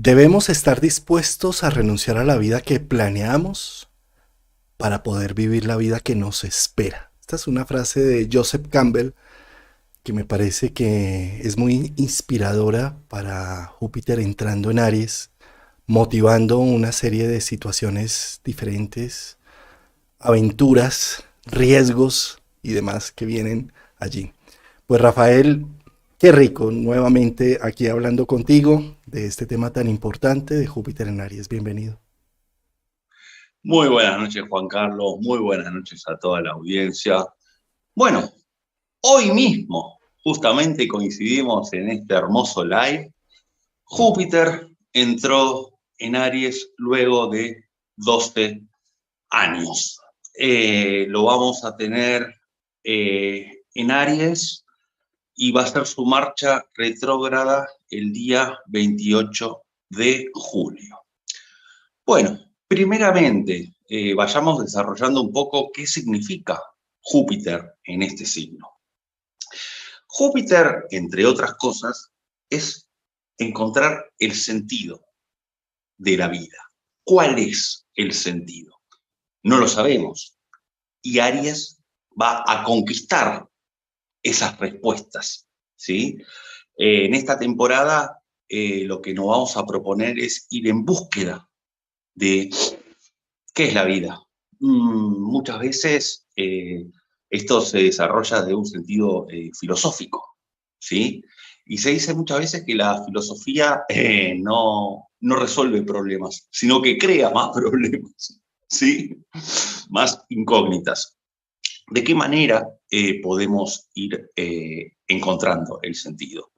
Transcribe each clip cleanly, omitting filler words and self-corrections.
Debemos estar dispuestos a renunciar a la vida que planeamos para poder vivir la vida que nos espera. Esta es una frase de Joseph Campbell que me parece que es muy inspiradora para Júpiter entrando en Aries, motivando una serie de situaciones diferentes, aventuras, riesgos y demás que vienen allí. Pues Rafael, qué rico nuevamente aquí hablando contigo de este tema tan importante de Júpiter en Aries. Bienvenido. Muy buenas noches, Juan Carlos. Muy buenas noches a toda la audiencia. Bueno, hoy mismo, justamente coincidimos en este hermoso live. Júpiter entró en Aries luego de 12 años. Lo vamos a tener en Aries y va a ser su marcha retrógrada el día 28 de julio. Bueno, primeramente, vayamos desarrollando un poco qué significa Júpiter en este signo. Júpiter, entre otras cosas, es encontrar el sentido de la vida. ¿Cuál es el sentido? No lo sabemos. Y Aries va a conquistar esas respuestas, ¿sí? En esta temporada, lo que nos vamos a proponer es ir en búsqueda de qué es la vida. Muchas veces esto se desarrolla de un sentido filosófico, ¿sí? Y se dice muchas veces que la filosofía no resuelve problemas, sino que crea más problemas, ¿sí? Más incógnitas. ¿De qué manera podemos ir encontrando el sentido?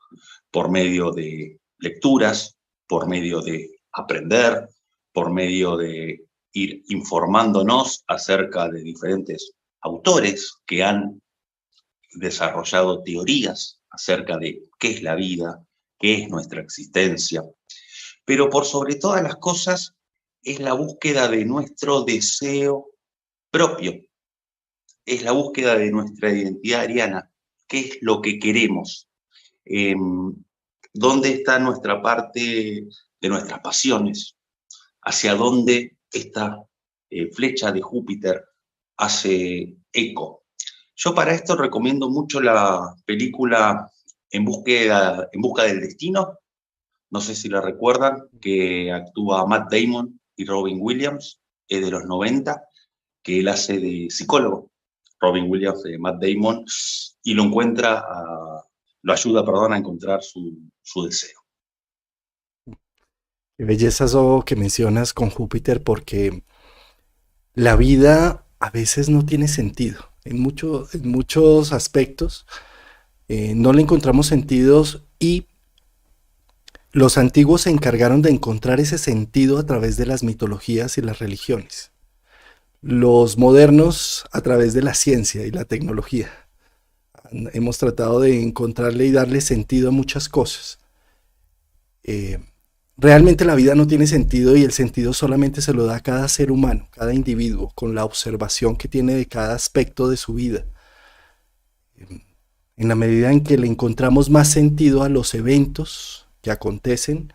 Por medio de lecturas, por medio de aprender, por medio de ir informándonos acerca de diferentes autores que han desarrollado teorías acerca de qué es la vida, qué es nuestra existencia. Pero por sobre todas las cosas es la búsqueda de nuestro deseo propio, es la búsqueda de nuestra identidad ariana, qué es lo que queremos, dónde está nuestra parte de nuestras pasiones, hacia dónde esta flecha de Júpiter hace eco. Yo para esto recomiendo mucho la película En busca del destino, no sé si la recuerdan, que actúa Matt Damon y Robin Williams, es de los 90, que él hace de psicólogo, Robin Williams de Matt Damon, y lo ayuda, perdón, a encontrar su deseo. Qué belleza eso que mencionas con Júpiter porque la vida a veces no tiene sentido. En muchos aspectos no le encontramos sentidos y los antiguos se encargaron de encontrar ese sentido a través de las mitologías y las religiones. Los modernos a través de la ciencia y la tecnología. Hemos tratado de encontrarle y darle sentido a muchas cosas. Eh, Realmente la vida no tiene sentido y el sentido solamente se lo da a cada ser humano, cada individuo, con la observación que tiene de cada aspecto de su vida. En la medida en que le encontramos más sentido a los eventos que acontecen,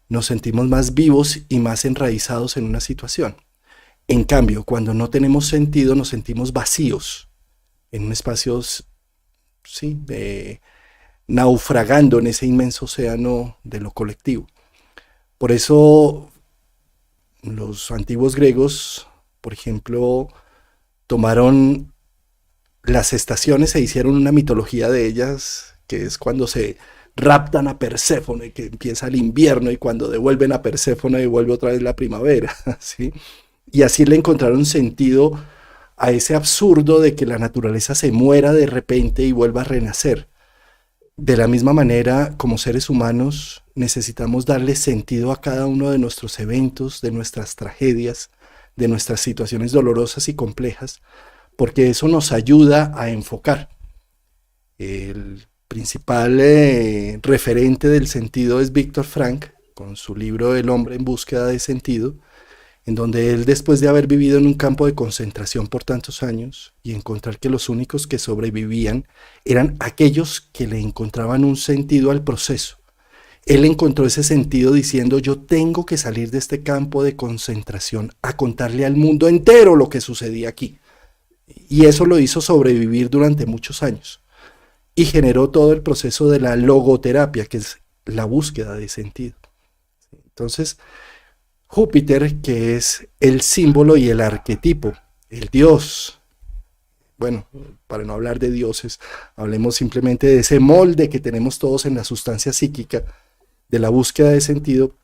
nos sentimos más vivos y más enraizados en una situación. En cambio, cuando no tenemos sentido, nos sentimos vacíos en un espacio, sí, naufragando en ese inmenso océano de lo colectivo. Por eso los antiguos griegos, por ejemplo, tomaron las estaciones e hicieron una mitología de ellas, que es cuando se raptan a Perséfone, que empieza el invierno, y cuando devuelven a Perséfone devuelve otra vez la primavera, ¿sí? Y así le encontraron sentido a ese absurdo de que la naturaleza se muera de repente y vuelva a renacer. De la misma manera, como seres humanos, necesitamos darle sentido a cada uno de nuestros eventos, de nuestras tragedias, de nuestras situaciones dolorosas y complejas, porque eso nos ayuda a enfocar. El principal referente del sentido es Víctor Frank, con su libro El hombre en búsqueda de sentido, en donde él, después de haber vivido en un campo de concentración por tantos años y encontrar que los únicos que sobrevivían eran aquellos que le encontraban un sentido al proceso, él encontró ese sentido diciendo, yo tengo que salir de este campo de concentración a contarle al mundo entero lo que sucedía aquí. Y eso lo hizo sobrevivir durante muchos años. Y generó todo el proceso de la logoterapia, que es la búsqueda de sentido. Entonces, Júpiter, que es el símbolo y el arquetipo, el dios, bueno, para no hablar de dioses, hablemos simplemente de ese molde que tenemos todos en la sustancia psíquica, de la búsqueda de sentido,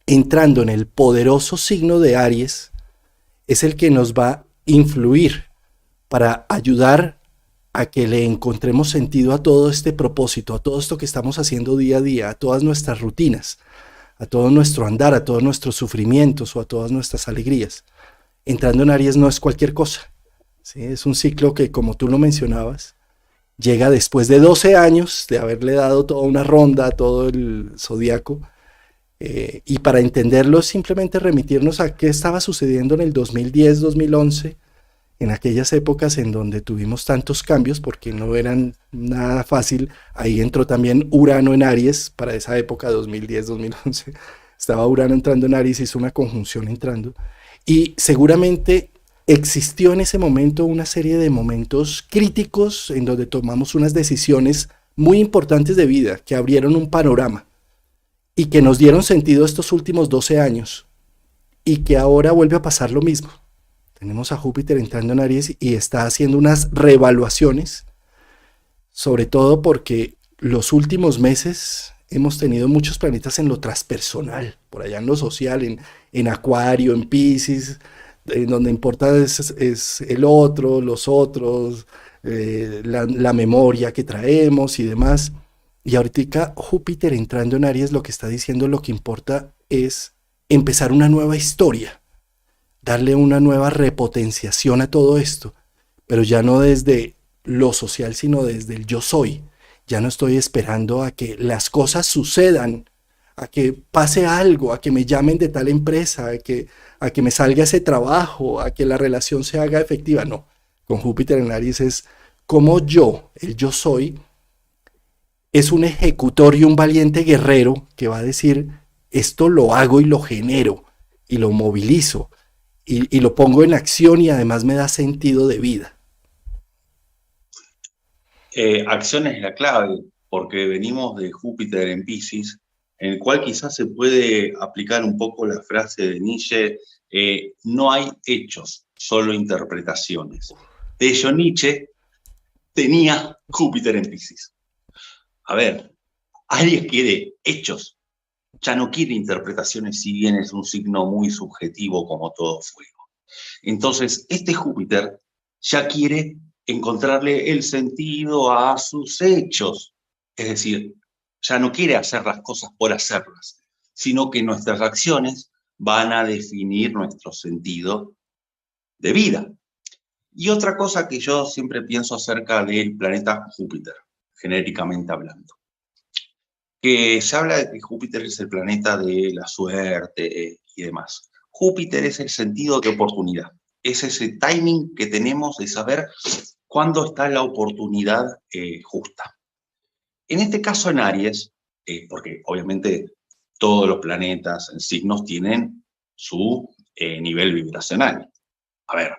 entrando en el poderoso signo de Aries, es el que nos va a influir para ayudar a que le encontremos sentido a todo este propósito, a todo esto que estamos haciendo día a día, a todas nuestras rutinas, a todo nuestro andar, a todos nuestros sufrimientos o a todas nuestras alegrías. Entrando en Aries no es cualquier cosa, ¿sí? Es un ciclo que, como tú lo mencionabas, llega después de 12 años de haberle dado toda una ronda a todo el zodiaco, y para entenderlo simplemente remitirnos a qué estaba sucediendo en el 2010-2011, en aquellas épocas en donde tuvimos tantos cambios, porque no eran nada fácil. Ahí entró también Urano en Aries, para esa época 2010-2011, estaba Urano entrando en Aries, hizo una conjunción entrando, y seguramente existió en ese momento una serie de momentos críticos en donde tomamos unas decisiones muy importantes de vida, que abrieron un panorama, y que nos dieron sentido estos últimos 12 años, y que ahora vuelve a pasar lo mismo. Tenemos a Júpiter entrando en Aries y está haciendo unas reevaluaciones, sobre todo porque los últimos meses hemos tenido muchos planetas en lo transpersonal, por allá en lo social, en Acuario, en Piscis, en donde importa es el otro, los otros, la memoria que traemos y demás. Y ahorita Júpiter entrando en Aries lo que está diciendo, lo que importa es empezar una nueva historia, darle una nueva repotenciación a todo esto, pero ya no desde lo social, sino desde el yo soy. Ya no estoy esperando a que las cosas sucedan, a que pase algo, a que me llamen de tal empresa, a que me salga ese trabajo, a que la relación se haga efectiva. No, con Júpiter en Aries es como yo, el yo soy, es un ejecutor y un valiente guerrero que va a decir, esto lo hago y lo genero y lo movilizo y lo pongo en acción y además me da sentido de vida. Acción es la clave, porque venimos de Júpiter en Piscis, en el cual quizás se puede aplicar un poco la frase de Nietzsche, no hay hechos, solo interpretaciones. De hecho, Nietzsche tenía Júpiter en Piscis. A ver, Aries quiere hechos, ya no quiere interpretaciones, si bien es un signo muy subjetivo como todo fuego. Entonces, este Júpiter ya quiere encontrarle el sentido a sus hechos. Es decir, ya no quiere hacer las cosas por hacerlas, sino que nuestras acciones van a definir nuestro sentido de vida. Y otra cosa que yo siempre pienso acerca del planeta Júpiter, genéricamente hablando, que se habla de que Júpiter es el planeta de la suerte y demás. Júpiter es el sentido de oportunidad, es ese timing que tenemos de saber cuándo está la oportunidad justa. En este caso en Aries, porque obviamente todos los planetas en signos tienen su nivel vibracional. A ver,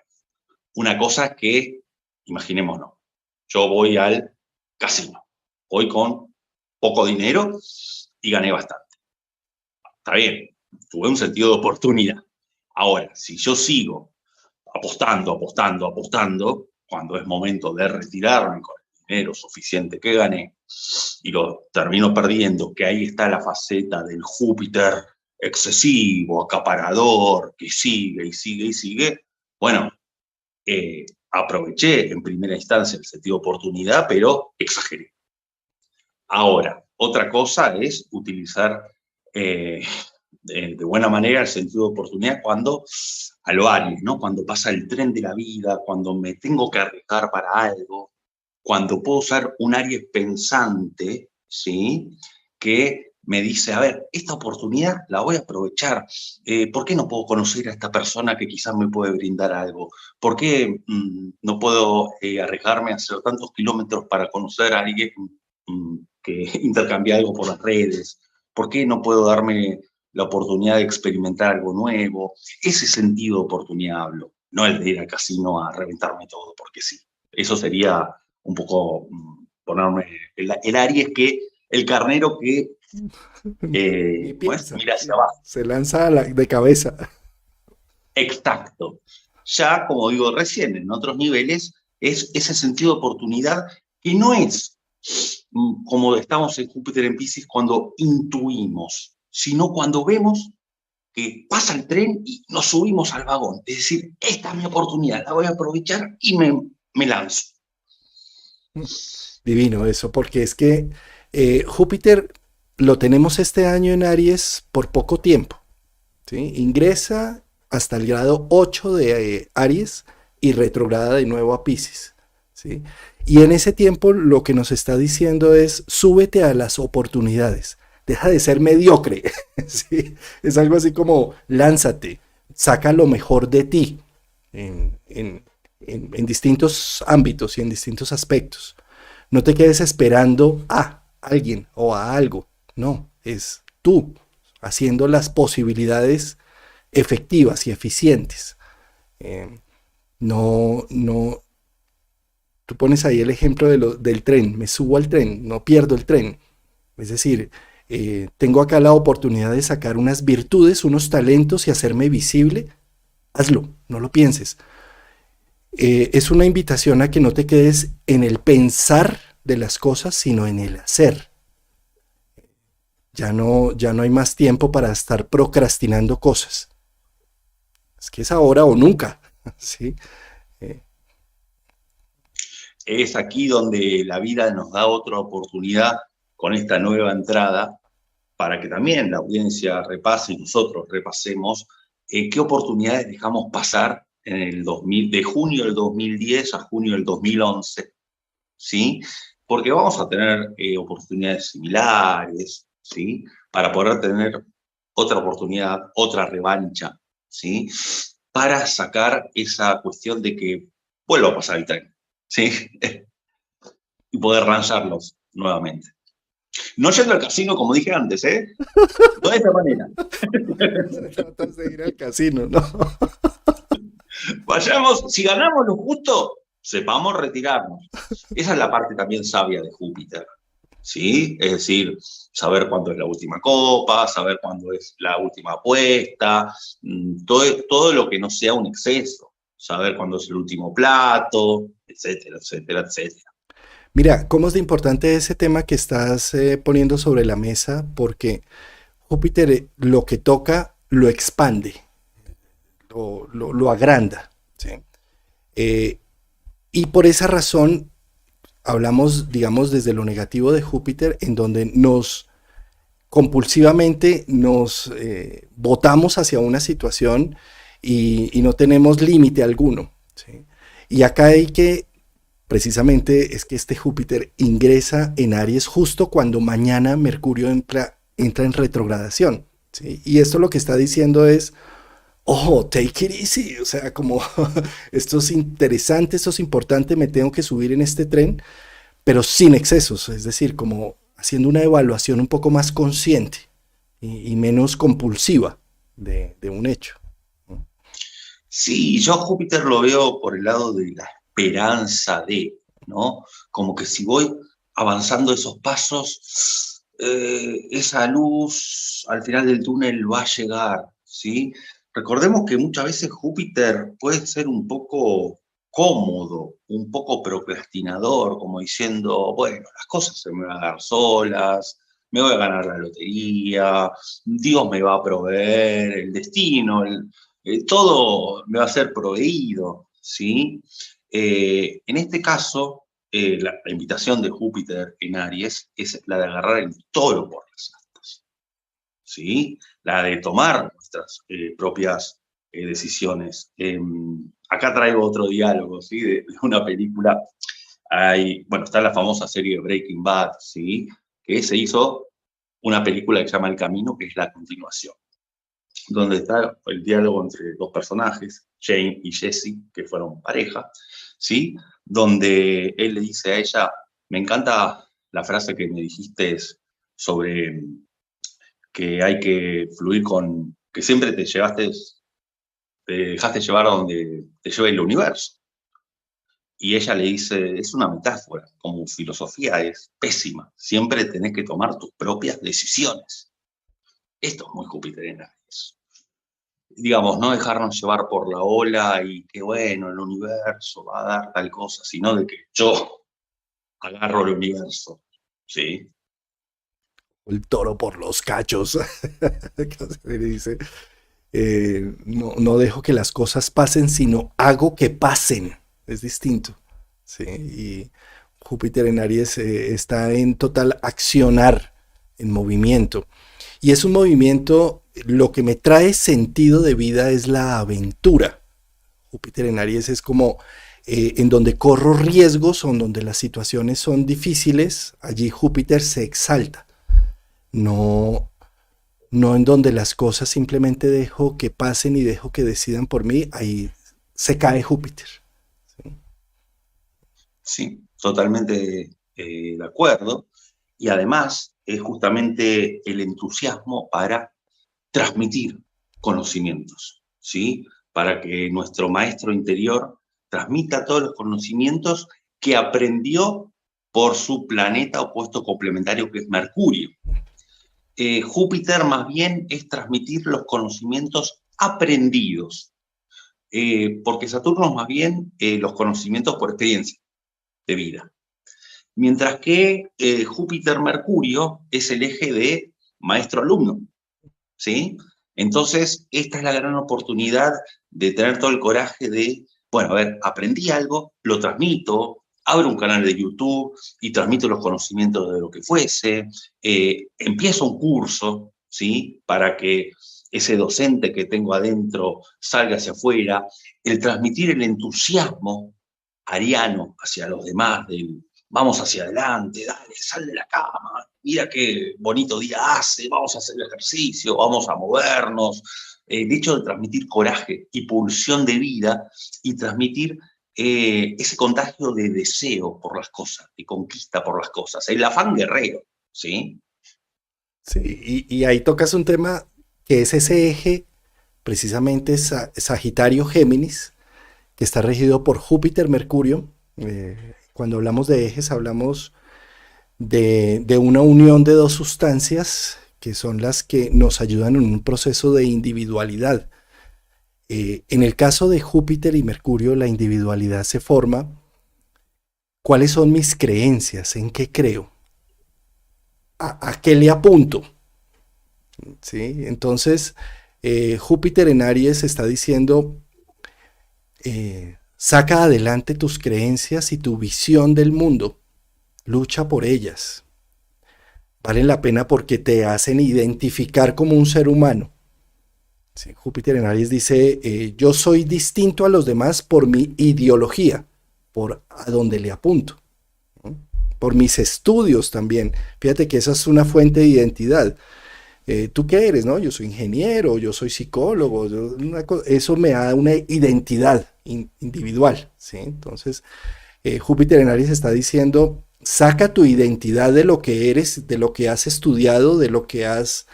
una cosa que, imaginémonos, yo voy al casino, voy con poco dinero y gané bastante. Está bien, tuve un sentido de oportunidad. Ahora, si yo sigo apostando, cuando es momento de retirarme con el dinero suficiente que gané y lo termino perdiendo, que ahí está la faceta del Júpiter excesivo, acaparador, que sigue y sigue y sigue, bueno, aproveché en primera instancia el sentido de oportunidad, pero exageré. Ahora, otra cosa es utilizar de buena manera el sentido de oportunidad cuando a lo Aries, ¿no? Cuando pasa el tren de la vida, cuando me tengo que arriesgar para algo, cuando puedo ser un Aries pensante, ¿sí? Que me dice, a ver, esta oportunidad la voy a aprovechar. ¿Por qué no puedo conocer a esta persona que quizás me puede brindar algo? ¿Por qué no puedo arriesgarme a hacer tantos kilómetros para conocer a alguien que intercambie algo por las redes? ¿Por qué no puedo darme la oportunidad de experimentar algo nuevo? Ese sentido de oportunidad hablo, no el de ir al casino a reventarme todo, porque sí. Eso sería un poco ponerme el Aries que, el carnero que Ni pues, piensa, mira hacia sí, abajo. se lanza de cabeza. Exacto. Ya, como digo recién, en otros niveles, es ese sentido de oportunidad que no es como estamos en Júpiter en Piscis cuando intuimos, sino cuando vemos que pasa el tren y nos subimos al vagón. Es decir, esta es mi oportunidad, la voy a aprovechar y me lanzo. Divino eso, porque es que Júpiter lo tenemos este año en Aries por poco tiempo, ¿sí? Ingresa hasta el grado 8 de Aries y retrograda de nuevo a Pisces, ¿sí? Y en ese tiempo lo que nos está diciendo es súbete a las oportunidades, deja de ser mediocre, ¿sí? Es algo así como lánzate, saca lo mejor de ti en, en, en distintos ámbitos y en distintos aspectos. No te quedes esperando a alguien o a algo. No, es tú haciendo las posibilidades efectivas y eficientes. Eh, no, tú pones ahí el ejemplo del tren. Me subo al tren, no pierdo el tren. Es decir, tengo acá la oportunidad de sacar unas virtudes, unos talentos y hacerme visible. Hazlo, no lo pienses. Es una invitación a que no te quedes en el pensar de las cosas, sino en el hacer. Ya no hay más tiempo para estar procrastinando cosas. Es que es ahora o nunca. ¿Sí? Eh, Es aquí donde la vida nos da otra oportunidad con esta nueva entrada para que también la audiencia repase y nosotros repasemos qué oportunidades dejamos pasar en el 2000, de junio del 2010 a junio del 2011, ¿sí? Porque vamos a tener oportunidades similares, ¿sí? Para poder tener otra oportunidad, otra revancha, ¿sí? Para sacar esa cuestión de que vuelva a pasar el tren, ¿sí? Y poder lanzarlos nuevamente. No yendo al casino, como dije antes, ¿eh? No de esta manera. Tratas de ir al casino, ¿no? Vayamos, si ganamos lo justo, sepamos retirarnos. Esa es la parte también sabia de Júpiter, ¿sí? Es decir, saber cuándo es la última copa, saber cuándo es la última apuesta, todo lo que no sea un exceso, saber cuándo es el último plato, etcétera, etcétera, etcétera. Mira, cómo es de importante ese tema que estás poniendo sobre la mesa, porque Júpiter lo que toca lo expande, lo agranda. ¿Sí? Eh, y por esa razón hablamos, digamos, desde lo negativo de Júpiter, en donde nos compulsivamente nos botamos hacia una situación y no tenemos límite alguno. ¿Sí? Y acá hay que, precisamente, es que este Júpiter ingresa en Aries justo cuando mañana Mercurio entra en retrogradación. ¿Sí? Y esto lo que está diciendo es, oh, take it easy, o sea, como esto es interesante, esto es importante, me tengo que subir en este tren, pero sin excesos, es decir, como haciendo una evaluación un poco más consciente y menos compulsiva de un hecho. Sí, yo a Júpiter lo veo por el lado de la esperanza de, ¿no? Como que si voy avanzando esos pasos, esa luz al final del túnel va a llegar, ¿sí? Recordemos que muchas veces Júpiter puede ser un poco cómodo, un poco procrastinador, como diciendo, bueno, las cosas se me van a dar solas, me voy a ganar la lotería, Dios me va a proveer, el destino, todo me va a ser proveído, ¿sí? En este caso, la invitación de Júpiter en Aries es la de agarrar el toro por las astas, ¿sí? La de tomar nuestras propias decisiones. Acá traigo otro diálogo, ¿sí? De una película. Bueno, está la famosa serie Breaking Bad, ¿sí? Que se hizo una película que se llama El Camino, que es la continuación, donde está el diálogo entre dos personajes, Jane y Jesse, que fueron pareja, ¿sí? Donde él le dice a ella, me encanta la frase que me dijiste sobre que hay que fluir con, que siempre te dejaste llevar a donde te lleva el universo. Y ella le dice, es una metáfora, como filosofía es pésima, siempre tenés que tomar tus propias decisiones. Esto es muy Júpiter en Aries. Digamos, no dejarnos llevar por la ola y que bueno, el universo va a dar tal cosa, sino de que yo agarro el universo, ¿sí? El toro por los cachos. Le dice, no dejo que las cosas pasen, sino hago que pasen. Es distinto. ¿Sí? Y Júpiter en Aries está en total accionar, en movimiento. Y es un movimiento, lo que me trae sentido de vida es la aventura. Júpiter en Aries es como en donde corro riesgos o en donde las situaciones son difíciles, allí Júpiter se exalta. No, no en donde las cosas simplemente dejo que pasen y dejo que decidan por mí, ahí se cae Júpiter. ¿Sí? Sí, totalmente de acuerdo. Y además es justamente el entusiasmo para transmitir conocimientos, ¿sí? Para que nuestro maestro interior transmita todos los conocimientos que aprendió por su planeta opuesto complementario que es Mercurio. Júpiter más bien es transmitir los conocimientos aprendidos, porque Saturno es más bien los conocimientos por experiencia de vida. Mientras que Júpiter-Mercurio es el eje de maestro-alumno, ¿sí? Entonces, esta es la gran oportunidad de tener todo el coraje de, bueno, a ver, aprendí algo, lo transmito, abro un canal de YouTube y transmito los conocimientos de lo que fuese, empiezo un curso, ¿sí? Para que ese docente que tengo adentro salga hacia afuera, el transmitir el entusiasmo ariano hacia los demás, del vamos hacia adelante, dale, sal de la cama, mira qué bonito día hace, vamos a hacer ejercicio, vamos a movernos. El hecho de transmitir coraje y pulsión de vida y transmitir ese contagio de deseo por las cosas, de conquista por las cosas, el afán guerrero, ¿sí? Sí, y ahí tocas un tema que es ese eje, precisamente Sagitario-Géminis, que está regido por Júpiter-Mercurio. Cuando hablamos de ejes, hablamos de una unión de dos sustancias que son las que nos ayudan en un proceso de individualidad. En el caso de Júpiter y Mercurio, la individualidad se forma. ¿Cuáles son mis creencias? ¿En qué creo? ¿A qué le apunto? ¿Sí? Entonces, Júpiter en Aries está diciendo, saca adelante tus creencias y tu visión del mundo. Lucha por ellas. Valen la pena porque te hacen identificar como un ser humano. Sí, Júpiter en Aries dice, yo soy distinto a los demás por mi ideología, por a donde le apunto, ¿no? Por mis estudios también. Fíjate que esa es una fuente de identidad. ¿Tú qué eres? ¿No? Yo soy ingeniero, yo soy psicólogo, eso me da una identidad individual, ¿sí? Entonces, Júpiter en Aries está diciendo, saca tu identidad de lo que eres, de lo que has estudiado, de lo que has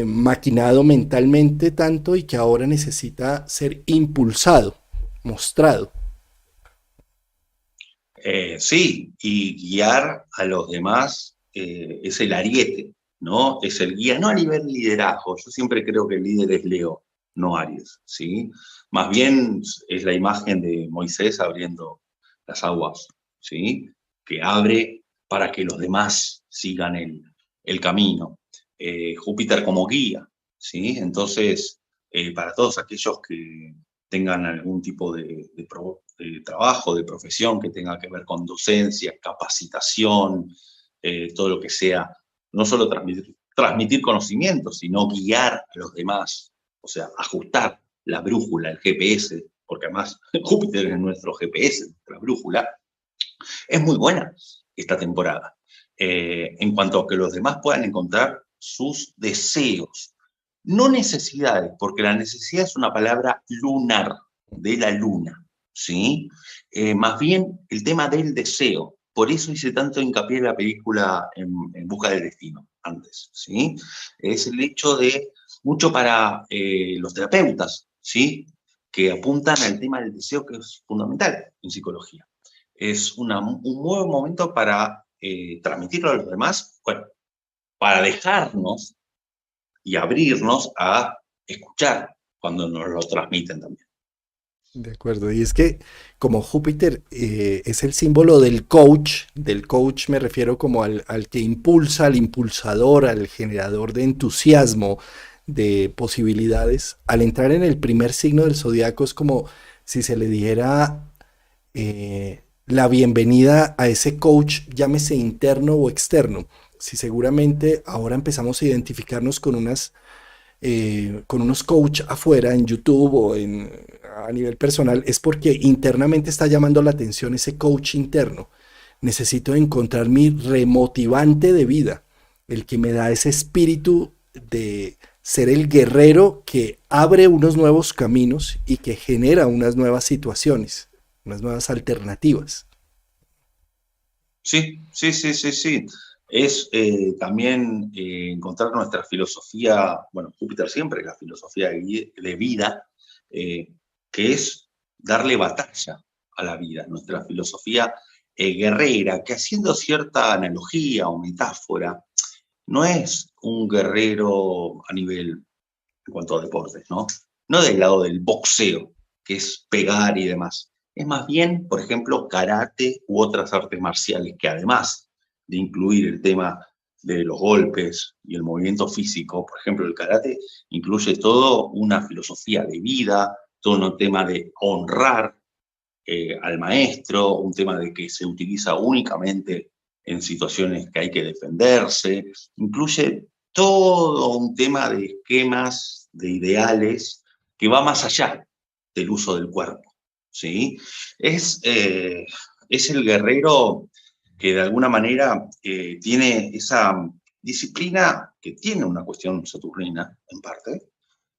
maquinado mentalmente tanto y que ahora necesita ser impulsado, mostrado. Sí, y guiar a los demás es el ariete, ¿no? Es el guía, no a nivel liderazgo. Yo siempre creo que el líder es Leo, no Aries, ¿sí? Más bien es la imagen de Moisés abriendo las aguas, ¿sí? Que abre para que los demás sigan el camino. Júpiter como guía, ¿sí? Entonces, para todos aquellos que tengan algún tipo de trabajo, de profesión que tenga que ver con docencia, capacitación, todo lo que sea, no solo transmitir conocimientos, sino guiar a los demás, o sea, ajustar la brújula, el GPS, porque además Júpiter es nuestro GPS, nuestra brújula, es muy buena esta temporada, en cuanto a que los demás puedan encontrar sus deseos, no necesidades, porque la necesidad es una palabra lunar, de la luna, ¿sí? Más bien el tema del deseo, Por eso hice tanto hincapié en la película En Busca del Destino, antes, ¿sí? Es el hecho de, mucho para los terapeutas, ¿sí? Que apuntan al tema del deseo, que es fundamental en psicología. Es un buen momento para transmitirlo a los demás, bueno, para dejarnos y abrirnos a escuchar cuando nos lo transmiten también. De acuerdo, y es que como Júpiter es el símbolo del coach me refiero como al que impulsa, al impulsador, al generador de entusiasmo, de posibilidades. Al entrar en el primer signo del zodiaco es como si se le diera la bienvenida a ese coach, llámese interno o externo. Si seguramente ahora empezamos a identificarnos con unos coach afuera en YouTube a nivel personal, es porque internamente está llamando la atención ese coach interno. Necesito encontrar mi remotivante de vida, el que me da ese espíritu de ser el guerrero que abre unos nuevos caminos y que genera unas nuevas situaciones, unas nuevas alternativas. Sí, sí, sí, sí, sí. Es también encontrar nuestra filosofía, bueno, Júpiter siempre es la filosofía de vida, eh, que es darle batalla a la vida, nuestra filosofía guerrera, que haciendo cierta analogía o metáfora, no es un guerrero a nivel en cuanto a deportes, ¿no? No del lado del boxeo, que es pegar y demás. Es más bien, por ejemplo, karate u otras artes marciales, que además de incluir el tema de los golpes y el movimiento físico, por ejemplo, el karate incluye todo una filosofía de vida, todo un tema de honrar al maestro, un tema de que se utiliza únicamente en situaciones que hay que defenderse, incluye todo un tema de esquemas, de ideales, que va más allá del uso del cuerpo, ¿sí? Es el guerrero que de alguna manera tiene esa disciplina que tiene una cuestión saturnina, en parte,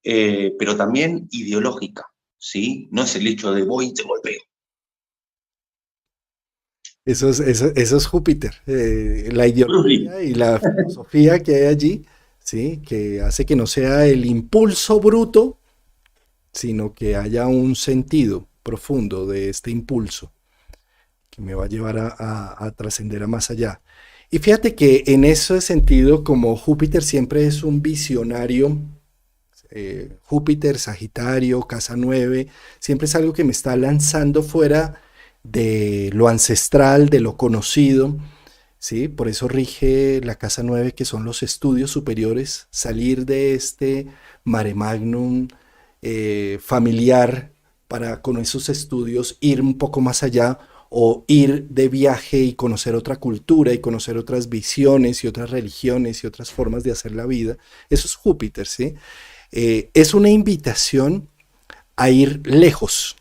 pero también ideológica, ¿sí? No es el hecho de voy y te golpeo. Eso es Júpiter, la ideología y la filosofía que hay allí, ¿sí? Que hace que no sea el impulso bruto, sino que haya un sentido profundo de este impulso que me va a llevar a trascender a más allá. Y fíjate que en ese sentido, como Júpiter siempre es un visionario, Júpiter, Sagitario, Casa 9 siempre es algo que me está lanzando fuera de lo ancestral, de lo conocido, ¿sí? Por eso rige la Casa 9 que son los estudios superiores, salir de este mare magnum familiar para con esos estudios ir un poco más allá o ir de viaje y conocer otra cultura y conocer otras visiones y otras religiones y otras formas de hacer la vida. Eso es Júpiter, ¿sí? Es una invitación a ir lejos,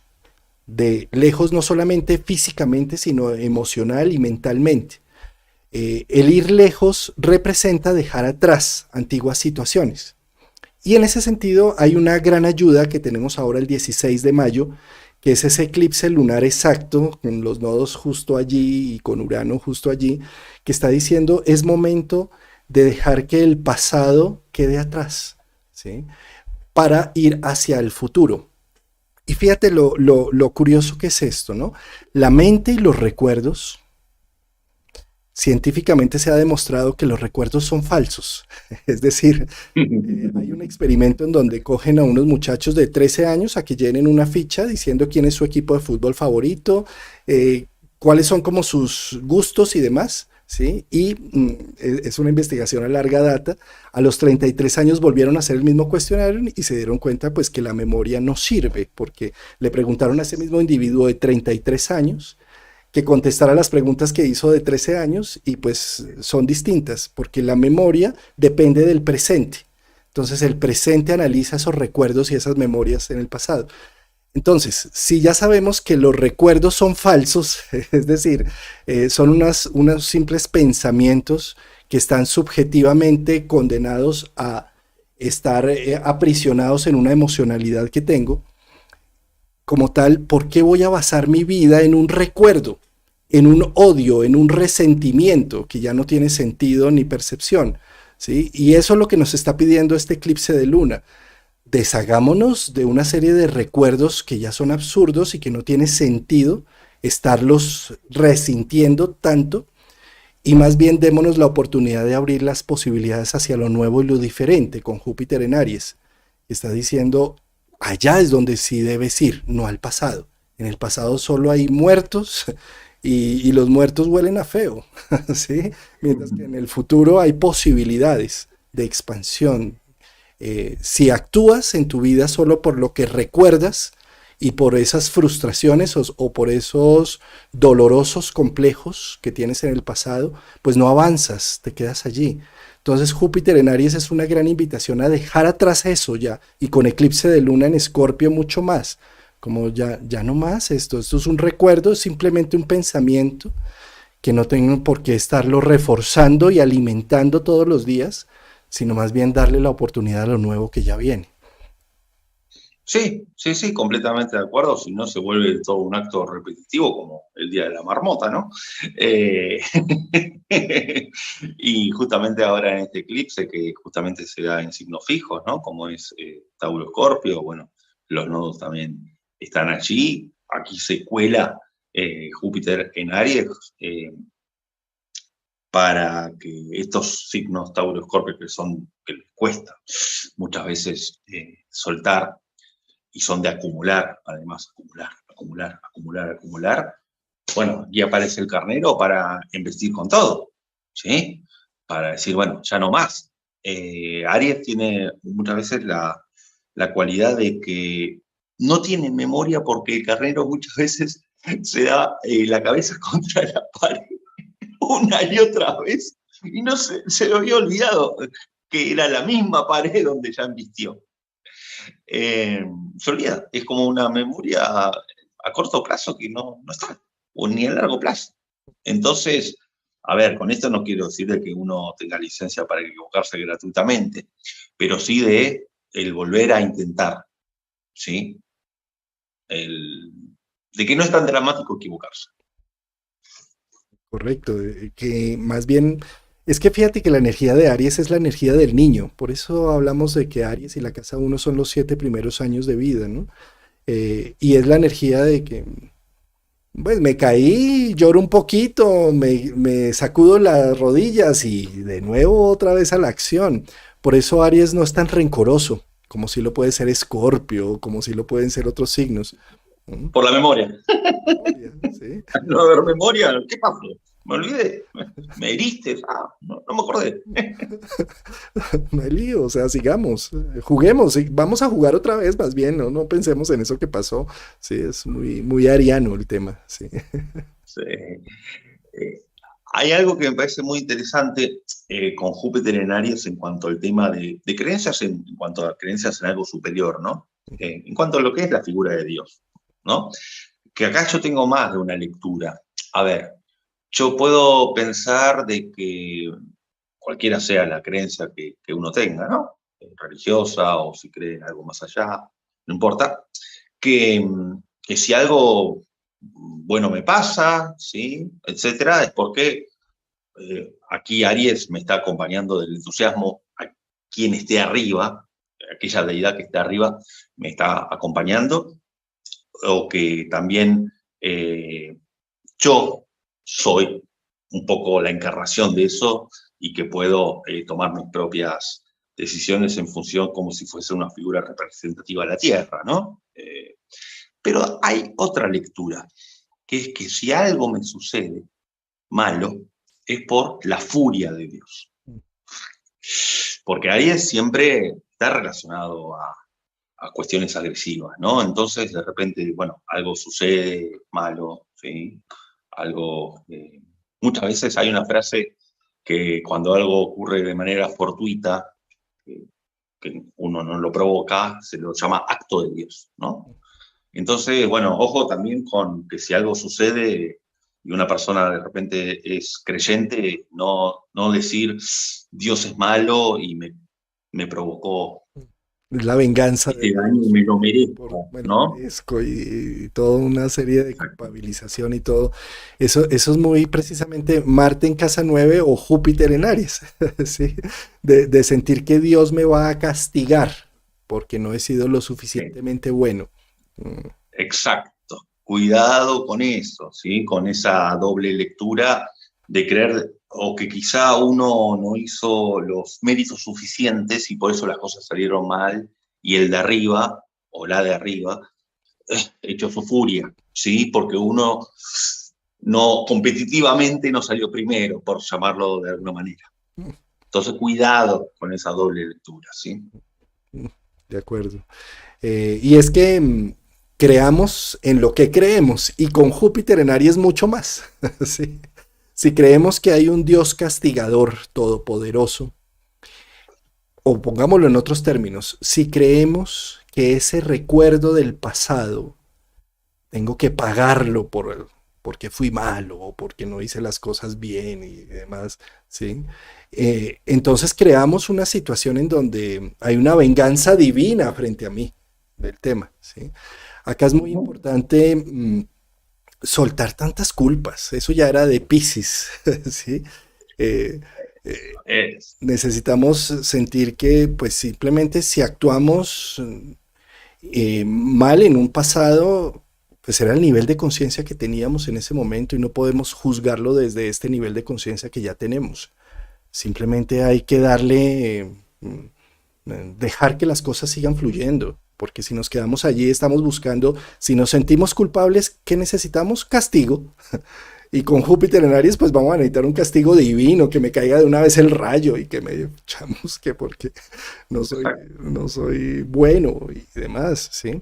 de lejos no solamente físicamente, sino emocional y mentalmente. El ir lejos representa dejar atrás antiguas situaciones. Y en ese sentido hay una gran ayuda que tenemos ahora el 16 de mayo, que es ese eclipse lunar exacto, con los nodos justo allí y con Urano justo allí, que está diciendo es momento de dejar que el pasado quede atrás, ¿sí? Para ir hacia el futuro. Y fíjate lo curioso que es esto, ¿no? La mente y los recuerdos, científicamente se ha demostrado que los recuerdos son falsos. Es decir, hay un experimento en donde cogen a unos muchachos de 13 años a que llenen una ficha diciendo quién es su equipo de fútbol favorito, cuáles son como sus gustos y demás, ¿sí? Y es una investigación a larga data. A los 33 años volvieron a hacer el mismo cuestionario y se dieron cuenta pues que la memoria no sirve, porque le preguntaron a ese mismo individuo de 33 años que contestara las preguntas que hizo de 13 años y pues son distintas, porque la memoria depende del presente. Entonces el presente analiza esos recuerdos y esas memorias en el pasado. Entonces, si ya sabemos que los recuerdos son falsos, es decir, son unos simples pensamientos que están subjetivamente condenados a estar aprisionados en una emocionalidad que tengo, como tal, ¿por qué voy a basar mi vida en un recuerdo? en un odio, en un resentimiento que ya no tiene sentido ni percepción, ¿sí? Y eso es lo que nos está pidiendo este eclipse de luna. Deshagámonos de una serie de recuerdos que ya son absurdos y que no tiene sentido estarlos resintiendo tanto, y más bien démonos la oportunidad de abrir las posibilidades hacia lo nuevo y lo diferente con Júpiter en Aries. Está diciendo, allá es donde sí debes ir, no al pasado. En el pasado solo hay muertos y los muertos huelen a feo, ¿sí? Mientras que en el futuro hay posibilidades de expansión. Si actúas en tu vida solo por lo que recuerdas y por esas frustraciones o por esos dolorosos complejos que tienes en el pasado, pues no avanzas, te quedas allí. Entonces Júpiter en Aries es una gran invitación a dejar atrás eso ya, y con eclipse de luna en Escorpio mucho más, como ya no más esto es un recuerdo, es simplemente un pensamiento que no tengo por qué estarlo reforzando y alimentando todos los días, sino más bien darle la oportunidad a lo nuevo que ya viene. Sí, sí, sí, completamente de acuerdo, si no se vuelve todo un acto repetitivo como el Día de la Marmota, ¿no? Eh, y justamente ahora en este eclipse, que justamente se da en signos fijos, ¿no? Como es Tauro Escorpio, bueno, los nodos también están allí, aquí se cuela Júpiter en Aries, para que estos signos Tauro Escorpio que les cuesta muchas veces soltar, y son de acumular, además, acumular, acumular, acumular, acumular. Bueno, y aparece el carnero para investir con todo, ¿sí? Para decir, bueno, ya no más. Aries tiene muchas veces la cualidad de que no tiene memoria porque el carnero muchas veces se da la cabeza contra la pared una y otra vez y no se le había olvidado que era la misma pared donde ya invistió. Se olvida, es como una memoria a corto plazo que no está, o ni a largo plazo. Entonces, a ver, con esto no quiero decir de que uno tenga licencia para equivocarse gratuitamente, pero sí de el volver a intentar, ¿sí? De que no es tan dramático equivocarse. Correcto, que más bien es que fíjate que la energía de Aries es la energía del niño, por eso hablamos de que Aries y la casa uno son los 7 primeros años de vida, ¿no? Y es la energía de que, pues me caí, lloro un poquito, me sacudo las rodillas y de nuevo otra vez a la acción. Por eso Aries no es tan rencoroso como si lo puede ser Escorpio, como si lo pueden ser otros signos. ¿Mm? Por la memoria. Memoria, ¿sí? No haber memoria, ¿qué pasó? Me olvidé. Me heriste. No me acordé. No hay lío, o sea, sigamos, juguemos, vamos a jugar otra vez más bien, no pensemos en eso que pasó. Sí, es muy ariano el tema, sí. Sí. Hay algo que me parece muy interesante con Júpiter en Aries en cuanto al tema de creencias, en cuanto a creencias en algo superior, ¿no? En cuanto a lo que es la figura de Dios, ¿no? Que acá yo tengo más de una lectura. A ver, yo puedo pensar de que cualquiera sea la creencia que uno tenga, ¿no? Religiosa o si cree en algo más allá, no importa, que si algo bueno me pasa, ¿sí? Etcétera, es porque aquí Aries me está acompañando del entusiasmo, a quien esté arriba, aquella deidad que está arriba me está acompañando, o que también yo soy un poco la encarnación de eso y que puedo tomar mis propias decisiones en función como si fuese una figura representativa de la Tierra, ¿no? Pero hay otra lectura, que es que si algo me sucede malo, es por la furia de Dios. Porque Aries siempre está relacionado a cuestiones agresivas, ¿no? Entonces, de repente, bueno, algo sucede malo, ¿sí? Algo... muchas veces hay una frase que cuando algo ocurre de manera fortuita, que uno no lo provoca, se lo llama acto de Dios, ¿no? Entonces, bueno, ojo también con que si algo sucede y una persona de repente es creyente, no decir Dios es malo y me provocó. Es la venganza de este daño Dios me lo por merezco, me lo ¿no? merezco y toda una serie de Exacto. culpabilización y todo. Eso es muy precisamente Marte en casa 9 o Júpiter en Aries, ¿sí? De sentir que Dios me va a castigar porque no he sido lo Sí. suficientemente bueno. Mm, Exacto. Cuidado con eso, ¿sí? Con esa doble lectura de creer o que quizá uno no hizo los méritos suficientes y por eso las cosas salieron mal y el de arriba o la de arriba echó su furia, ¿sí? Porque uno no competitivamente no salió primero, por llamarlo de alguna manera. Entonces, cuidado con esa doble lectura, ¿sí? mm, de acuerdo. Y es que creamos en lo que creemos y con Júpiter en Aries mucho más. ¿Sí? Si creemos que hay un Dios castigador todopoderoso, o pongámoslo en otros términos, si creemos que ese recuerdo del pasado tengo que pagarlo porque fui malo o porque no hice las cosas bien y demás, ¿sí? Entonces creamos una situación en donde hay una venganza divina frente a mí del tema, ¿sí? Acá es muy importante soltar tantas culpas, eso ya era de Piscis, ¿sí? Eh, eh, Es, necesitamos sentir que pues simplemente si actuamos mal en un pasado, pues era el nivel de conciencia que teníamos en ese momento y no podemos juzgarlo desde este nivel de conciencia que ya tenemos. Simplemente hay que darle, dejar que las cosas sigan fluyendo, porque si nos quedamos allí estamos buscando, si nos sentimos culpables, ¿qué necesitamos? Castigo. Y con Júpiter en Aries, pues vamos a necesitar un castigo divino, que me caiga de una vez el rayo y que me chamusque porque no soy bueno y demás, ¿sí?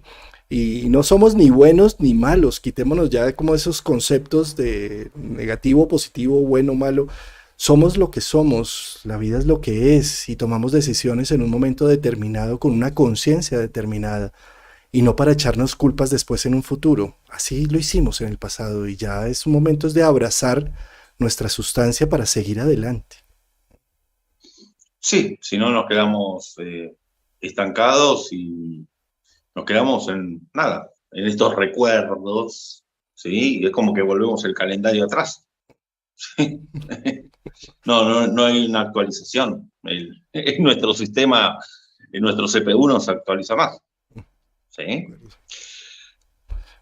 Y no somos ni buenos ni malos, quitémonos ya como esos conceptos de negativo, positivo, bueno, malo. Somos lo que somos, la vida es lo que es y tomamos decisiones en un momento determinado con una conciencia determinada y no para echarnos culpas después en un futuro. Así lo hicimos en el pasado y ya es momento de abrazar nuestra sustancia para seguir adelante. sí, si no nos quedamos estancados y nos quedamos en nada, en estos recuerdos, ¿sí? Y es como que volvemos el calendario atrás. ¿Sí? No hay una actualización. En nuestro sistema, en nuestro CPU no se actualiza más. ¿Sí?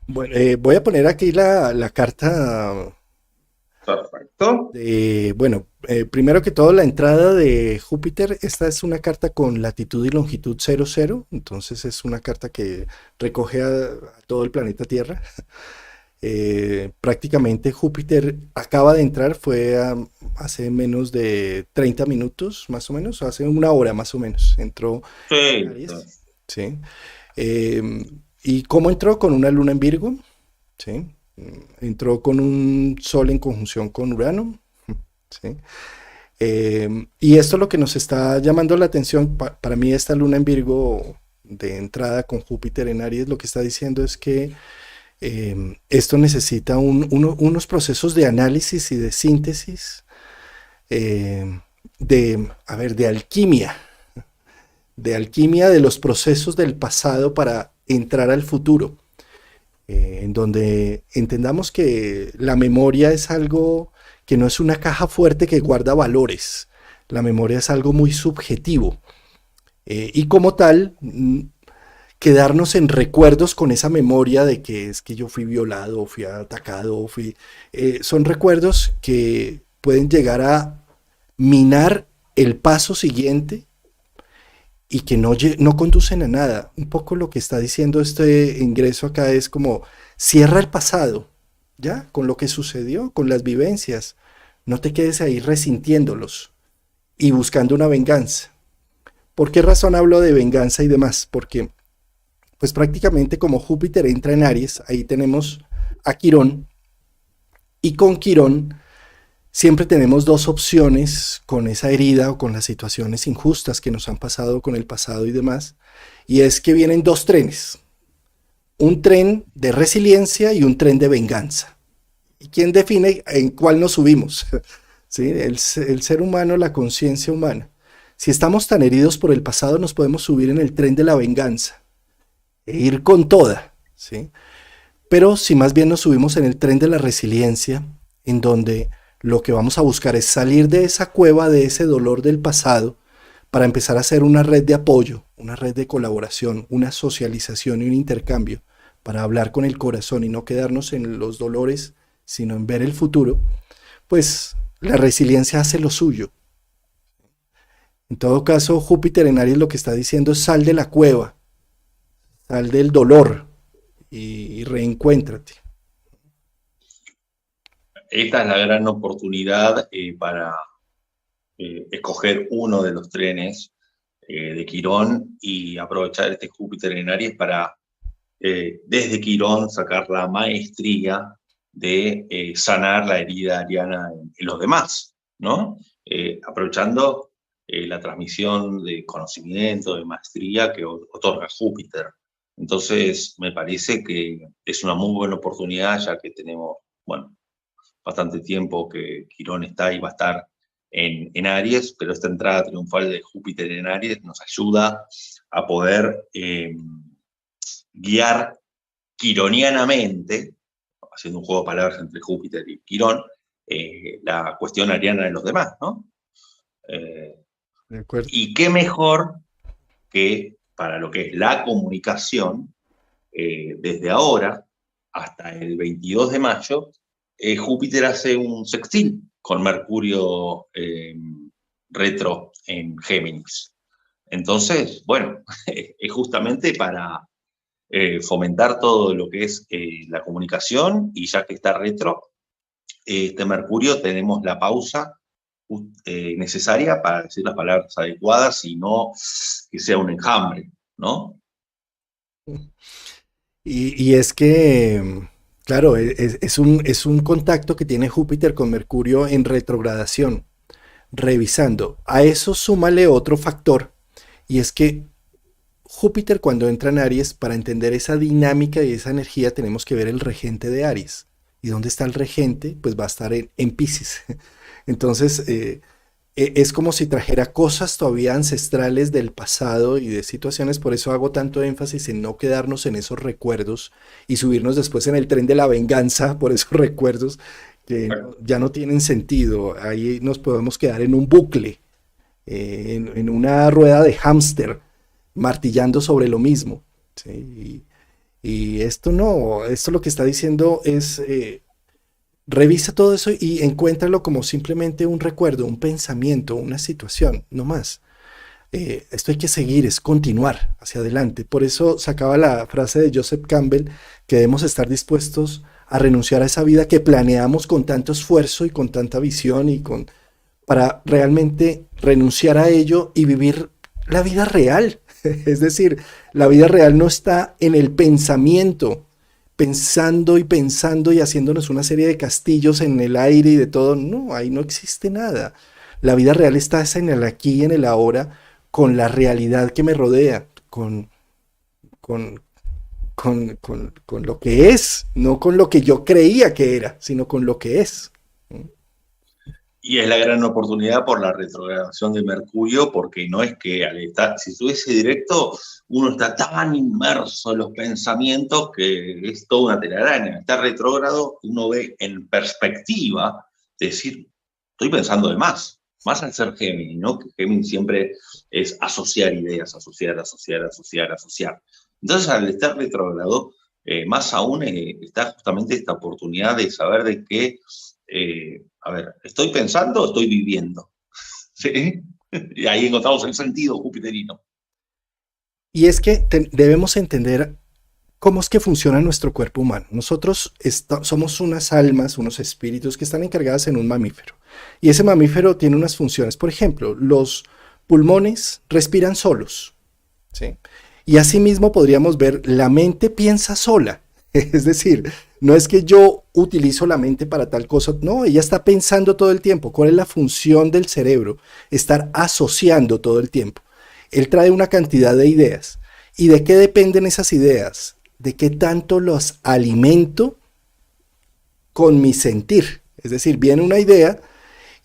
Bueno, voy a poner aquí la carta Perfecto. bueno, primero que todo la entrada de Júpiter, esta es una carta con latitud y longitud 00, entonces es una carta que recoge a todo el planeta Tierra. Prácticamente Júpiter acaba de entrar, fue hace menos de 30 minutos, más o menos, hace una hora más o menos, entró en Sí, Aries, ¿sí? Eh, ¿Y cómo entró? Con una luna en Virgo, ¿sí? Entró con un Sol en conjunción con Urano, ¿sí? Y esto es lo que nos está llamando la atención, para mí esta luna en Virgo de entrada con Júpiter en Aries, lo que está diciendo es que esto necesita unos procesos de análisis y de síntesis, a ver, de alquimia de los procesos del pasado para entrar al futuro, en donde entendamos que la memoria es algo que no es una caja fuerte que guarda valores, la memoria es algo muy subjetivo, y como tal, quedarnos en recuerdos con esa memoria de que es que yo fui violado, fui atacado, son recuerdos que pueden llegar a minar el paso siguiente y que no conducen a nada. Un poco lo que está diciendo este ingreso acá es como cierra el pasado, ¿ya? Con lo que sucedió, con las vivencias. No te quedes ahí resintiéndolos y buscando una venganza. ¿Por qué razón hablo de venganza y demás? Porque pues prácticamente como Júpiter entra en Aries, ahí tenemos a Quirón y con Quirón siempre tenemos dos opciones con esa herida o con las situaciones injustas que nos han pasado con el pasado y demás, y es que vienen dos trenes, un tren de resiliencia y un tren de venganza. ¿Y quién define en cuál nos subimos? ¿Sí? El ser humano, la conciencia humana. Si estamos tan heridos por el pasado, nos podemos subir en el tren de la venganza e ir con toda, ¿sí? Pero si más bien nos subimos en el tren de la resiliencia, en donde lo que vamos a buscar es salir de esa cueva, de ese dolor del pasado, para empezar a hacer una red de apoyo, una red de colaboración, una socialización y un intercambio, para hablar con el corazón y no quedarnos en los dolores, sino en ver el futuro, pues la resiliencia hace lo suyo. En todo caso, Júpiter en Aries lo que está diciendo es sal de la cueva, sal del dolor y reencuéntrate. Esta es la gran oportunidad para escoger uno de los trenes de Quirón y aprovechar este Júpiter en Aries para desde Quirón sacar la maestría de sanar la herida ariana en los demás, ¿no? Aprovechando la transmisión de conocimiento, de maestría que otorga Júpiter. Entonces, me parece que es una muy buena oportunidad, ya que tenemos, bueno, bastante tiempo que Quirón está y va a estar en Aries, pero esta entrada triunfal de Júpiter en Aries nos ayuda a poder guiar quironianamente, haciendo un juego de palabras entre Júpiter y Quirón, la cuestión ariana de los demás, ¿no? De acuerdo. Y qué mejor que para lo que es la comunicación, desde ahora hasta el 22 de mayo, Júpiter hace un sextil con Mercurio retro en Géminis. Entonces, bueno, es justamente para fomentar todo lo que es la comunicación, y ya que está retro, este Mercurio, tenemos la pausa necesaria para decir las palabras adecuadas y no que sea un enjambre, ¿no? Y es que, claro, es un contacto que tiene Júpiter con Mercurio en retrogradación, revisando. A eso súmale otro factor, y es que Júpiter cuando entra en Aries, para entender esa dinámica y esa energía, tenemos que ver el regente de Aries. ¿Y dónde está el regente? Pues va a estar en Piscis. Entonces, es como si trajera cosas todavía ancestrales del pasado y de situaciones. Por eso hago tanto énfasis en no quedarnos en esos recuerdos y subirnos después en el tren de la venganza por esos recuerdos que ya no tienen sentido. Ahí nos podemos quedar en un bucle, en una rueda de hámster, martillando sobre lo mismo, ¿sí? Y esto no, esto lo que está diciendo es, revisa todo eso y encuéntralo como simplemente un recuerdo, un pensamiento, una situación, no más. Esto hay que seguir, es continuar hacia adelante. Por eso sacaba la frase de Joseph Campbell, que debemos estar dispuestos a renunciar a esa vida que planeamos con tanto esfuerzo y con tanta visión para realmente renunciar a ello y vivir la vida real. Es decir, la vida real no está en el pensamiento, pensando y haciéndonos una serie de castillos en el aire y de todo. No, ahí no existe nada. La vida real está en el aquí y en el ahora, con la realidad que me rodea, con, con lo que es, no con lo que yo creía que era, sino con lo que es. Y es la gran oportunidad por la retrogradación de Mercurio, porque no es que al estar, si estuviese directo, uno está tan inmerso en los pensamientos que es toda una telaraña. Está retrógrado, uno ve en perspectiva, decir, estoy pensando de más al ser Géminis, ¿no? Que Géminis siempre es asociar ideas, asociar. Entonces, al estar retrógrado, más aún está justamente esta oportunidad de saber de que a ver, ¿estoy pensando o estoy viviendo? ¿Sí? Y ahí encontramos el sentido jupiterino. Y es que debemos entender cómo es que funciona nuestro cuerpo humano. Nosotros somos unas almas, unos espíritus que están encargadas en un mamífero. Y ese mamífero tiene unas funciones. Por ejemplo, los pulmones respiran solos, ¿sí? Y asimismo podríamos ver, la mente piensa sola. Es decir, no es que yo utilizo la mente para tal cosa, no, ella está pensando todo el tiempo. ¿Cuál es la función del cerebro? Estar asociando todo el tiempo. Él trae una cantidad de ideas. ¿Y de qué dependen esas ideas? De qué tanto los alimento con mi sentir. Es decir, viene una idea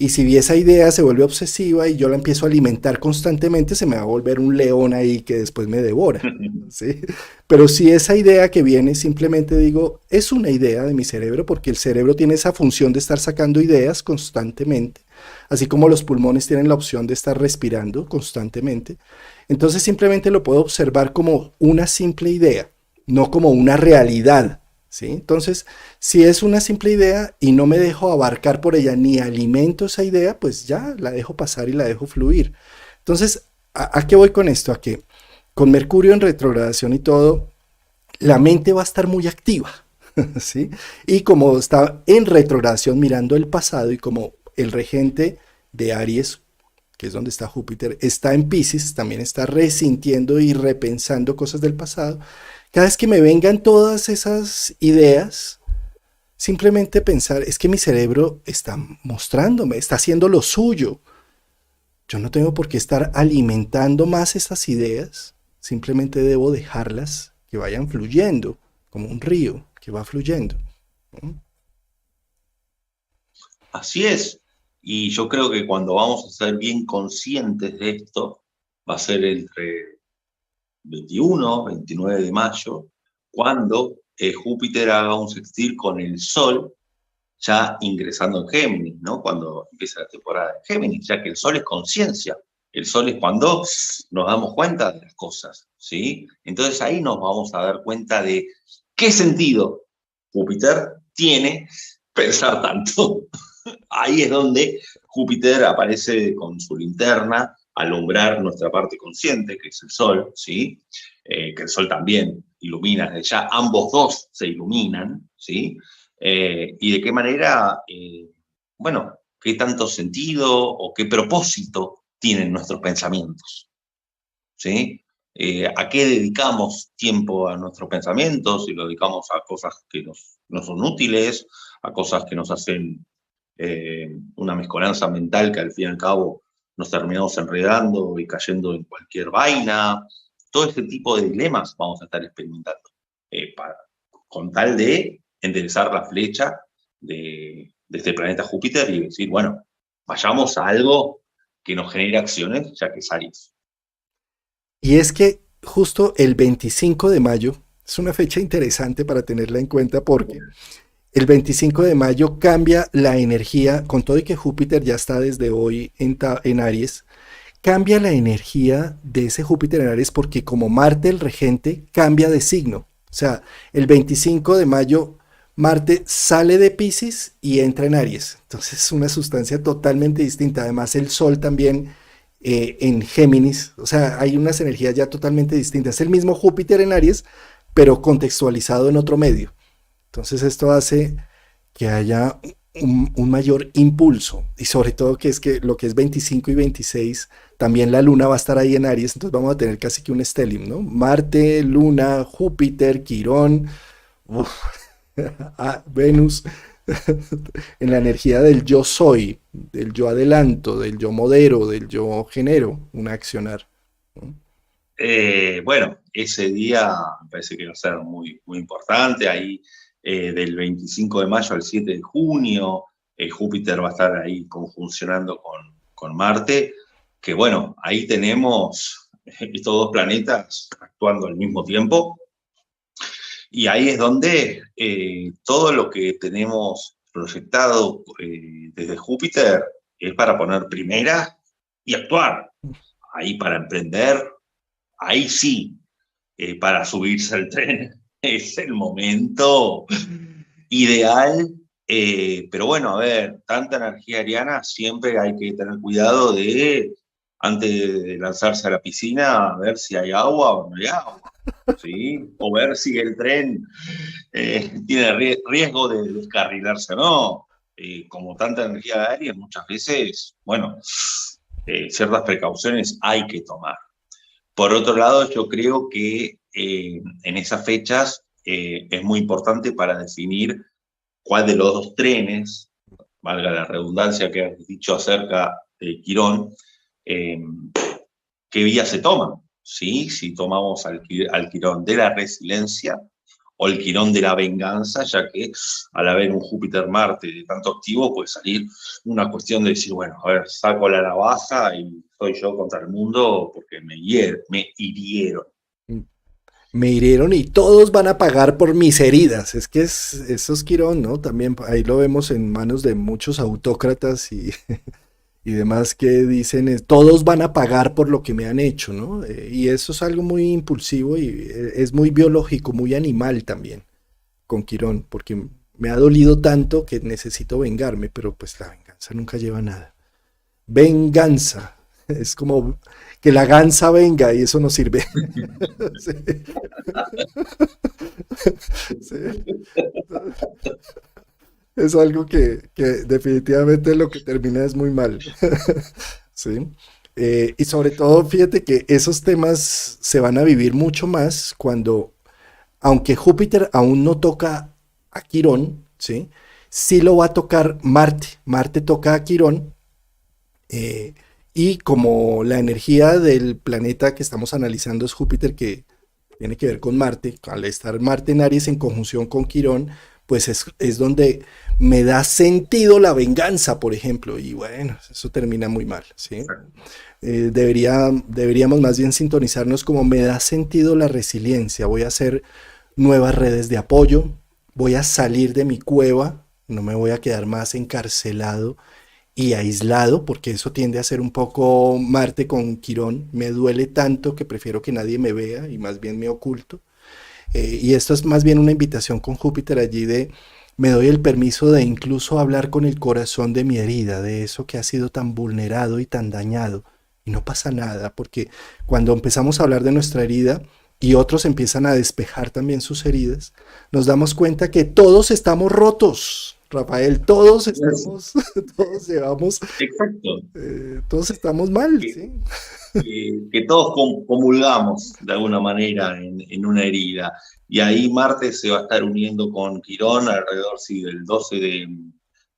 Y si esa idea se vuelve obsesiva y yo la empiezo a alimentar constantemente, se me va a volver un león ahí que después me devora. ¿Sí? Pero si esa idea que viene, simplemente digo, es una idea de mi cerebro, porque el cerebro tiene esa función de estar sacando ideas constantemente, así como los pulmones tienen la opción de estar respirando constantemente. Entonces simplemente lo puedo observar como una simple idea, no como una realidad. ¿Sí? Entonces, si es una simple idea y no me dejo abarcar por ella ni alimento esa idea, pues ya la dejo pasar y la dejo fluir. Entonces, ¿a qué voy con esto? A que con Mercurio en retrogradación y todo, la mente va a estar muy activa. ¿Sí? Y como está en retrogradación mirando el pasado y como el regente de Aries, que es donde está Júpiter, está en Pisces, también está resintiendo y repensando cosas del pasado. Cada vez que me vengan todas esas ideas, simplemente pensar, es que mi cerebro está mostrándome, está haciendo lo suyo. Yo no tengo por qué estar alimentando más estas ideas, simplemente debo dejarlas que vayan fluyendo, como un río que va fluyendo. Así es. Y yo creo que cuando vamos a ser bien conscientes de esto, va a ser entre 21, 29 de mayo, cuando Júpiter haga un sextil con el Sol, ya ingresando en Géminis, ¿no? Cuando empieza la temporada de Géminis, ya que el Sol es conciencia. El Sol es cuando nos damos cuenta de las cosas, ¿sí? Entonces ahí nos vamos a dar cuenta de qué sentido Júpiter tiene pensar tanto. Ahí es donde Júpiter aparece con su linterna, alumbrar nuestra parte consciente, que es el Sol, ¿sí? Que el Sol también ilumina, desde ya ambos dos se iluminan, ¿sí? Y de qué manera, bueno, qué tanto sentido o qué propósito tienen nuestros pensamientos, ¿sí? ¿A qué dedicamos tiempo a nuestros pensamientos? Si lo dedicamos a cosas que no son útiles, a cosas que nos hacen una mezcolanza mental que al fin y al cabo nos terminamos enredando y cayendo en cualquier vaina. Todo este tipo de dilemas vamos a estar experimentando con tal de enderezar la flecha de este planeta Júpiter y decir, bueno, vayamos a algo que nos genere acciones, ya que es Aries. Y es que justo el 25 de mayo es una fecha interesante para tenerla en cuenta porque el 25 de mayo cambia la energía, con todo y que Júpiter ya está desde hoy en Aries, cambia la energía de ese Júpiter en Aries porque como Marte el regente cambia de signo. O sea, el 25 de mayo Marte sale de Pisces y entra en Aries. Entonces es una sustancia totalmente distinta. Además el Sol también en Géminis. O sea, hay unas energías ya totalmente distintas. Es el mismo Júpiter en Aries, pero contextualizado en otro medio. Entonces esto hace que haya un mayor impulso y sobre todo que es que lo que es 25 y 26 también la luna va a estar ahí en Aries, entonces vamos a tener casi que un stellium, ¿no? Marte, luna, Júpiter, Quirón, uf, Venus, en la energía del yo soy, del yo adelanto, del yo modero, del yo genero, un accionar. ¿No? Bueno, ese día me parece que va a ser muy, muy importante. Ahí del 25 de mayo al 7 de junio, Júpiter va a estar ahí conjuncionando con Marte, que bueno, ahí tenemos estos dos planetas actuando al mismo tiempo. Y ahí es donde todo lo que tenemos proyectado desde Júpiter es para poner primera y actuar. Ahí para emprender, ahí sí, para subirse al tren es el momento ideal. Pero bueno, a ver, tanta energía ariana, siempre hay que tener cuidado de, antes de lanzarse a la piscina, a ver si hay agua o no hay agua, ¿sí? O ver si el tren tiene riesgo de descarrilarse o no. Como tanta energía aérea, muchas veces, bueno, ciertas precauciones hay que tomar. Por otro lado, yo creo que en esas fechas es muy importante para definir cuál de los dos trenes, valga la redundancia que has dicho acerca de Quirón, eh, qué vía se toma, ¿sí? Si tomamos al Quirón de la resiliencia o el Quirón de la venganza, ya que al haber un Júpiter-Marte de tanto activo puede salir una cuestión de decir, bueno, a ver, saco la navaja y soy yo contra el mundo porque me hirieron. Me hirieron y todos van a pagar por mis heridas. Es que eso es Quirón, ¿no? También ahí lo vemos en manos de muchos autócratas y demás que dicen, todos van a pagar por lo que me han hecho, ¿no? Y eso es algo muy impulsivo y es muy biológico, muy animal también con Quirón, porque me ha dolido tanto que necesito vengarme, pero pues la venganza nunca lleva a nada. Venganza. Es como que la gansa venga y eso no sirve. Sí, sí. Es algo que definitivamente lo que termina es muy mal. ¿Sí? Y sobre todo, fíjate que esos temas se van a vivir mucho más cuando, aunque Júpiter aún no toca a Quirón, ¿sí? Sí lo va a tocar Marte. Marte toca a Quirón. eh, y como la energía del planeta que estamos analizando es Júpiter, que tiene que ver con Marte, al estar Marte en Aries en conjunción con Quirón, pues es donde me da sentido la venganza, por ejemplo, y bueno, eso termina muy mal, ¿sí? Deberíamos más bien sintonizarnos como me da sentido la resiliencia, voy a hacer nuevas redes de apoyo, voy a salir de mi cueva, no me voy a quedar más encarcelado y aislado, porque eso tiende a ser un poco Marte con Quirón, me duele tanto que prefiero que nadie me vea y más bien me oculto. Y esto es más bien una invitación con Júpiter allí de me doy el permiso de incluso hablar con el corazón de mi herida, de eso que ha sido tan vulnerado y tan dañado. Y no pasa nada, porque cuando empezamos a hablar de nuestra herida y otros empiezan a despejar también sus heridas, nos damos cuenta que todos estamos rotos, Rafael, todos estamos, todos llevamos, Exacto. todos estamos mal, Que, ¿sí? que todos comulgamos de alguna manera en una herida. Y ahí Marte se va a estar uniendo con Quirón alrededor sí, del 12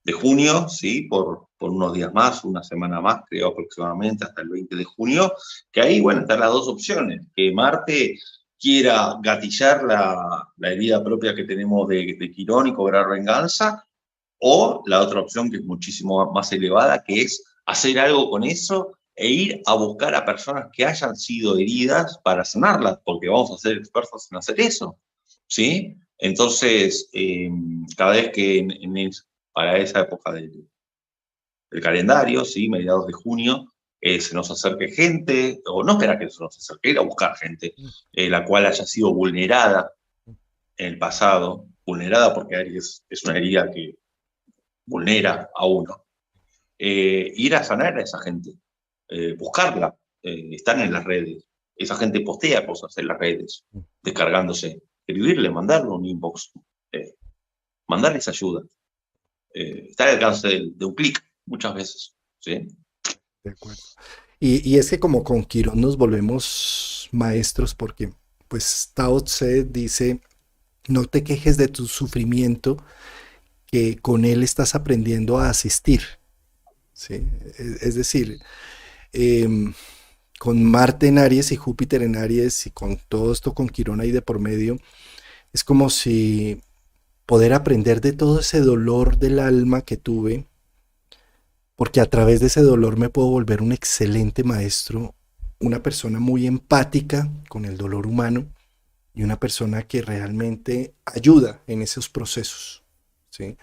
de junio, ¿sí? Por unos días más, una semana más, creo aproximadamente, hasta el 20 de junio, que ahí, bueno, están las dos opciones, que Marte quiera gatillar la herida propia que tenemos de Quirón y cobrar venganza, o la otra opción que es muchísimo más elevada, que es hacer algo con eso e ir a buscar a personas que hayan sido heridas para sanarlas, porque vamos a ser expertos en hacer eso, ¿sí? Entonces, cada vez que para esa época del calendario, ¿sí? Mediados de junio, se nos acerque gente, o no esperar que se nos acerque, ir a buscar gente, la cual haya sido vulnerada en el pasado, vulnerada porque Aries es una herida que vulnera a uno, ir a sanar a esa gente, buscarla, están en las redes, esa gente postea cosas en las redes, descargándose, escribirle, mandarle un inbox, eh, mandarles ayuda, está al alcance de un clic muchas veces, ¿sí? De acuerdo. Y es que como con Quirón nos volvemos maestros porque pues Tao Tse dice, no te quejes de tu sufrimiento, que con él estás aprendiendo a asistir. ¿Sí? Es decir, eh, con Marte en Aries y Júpiter en Aries y con todo esto con Quirón ahí de por medio, es como si poder aprender de todo ese dolor del alma que tuve, porque a través de ese dolor me puedo volver un excelente maestro, una persona muy empática con el dolor humano y una persona que realmente ayuda en esos procesos. ¿Sí?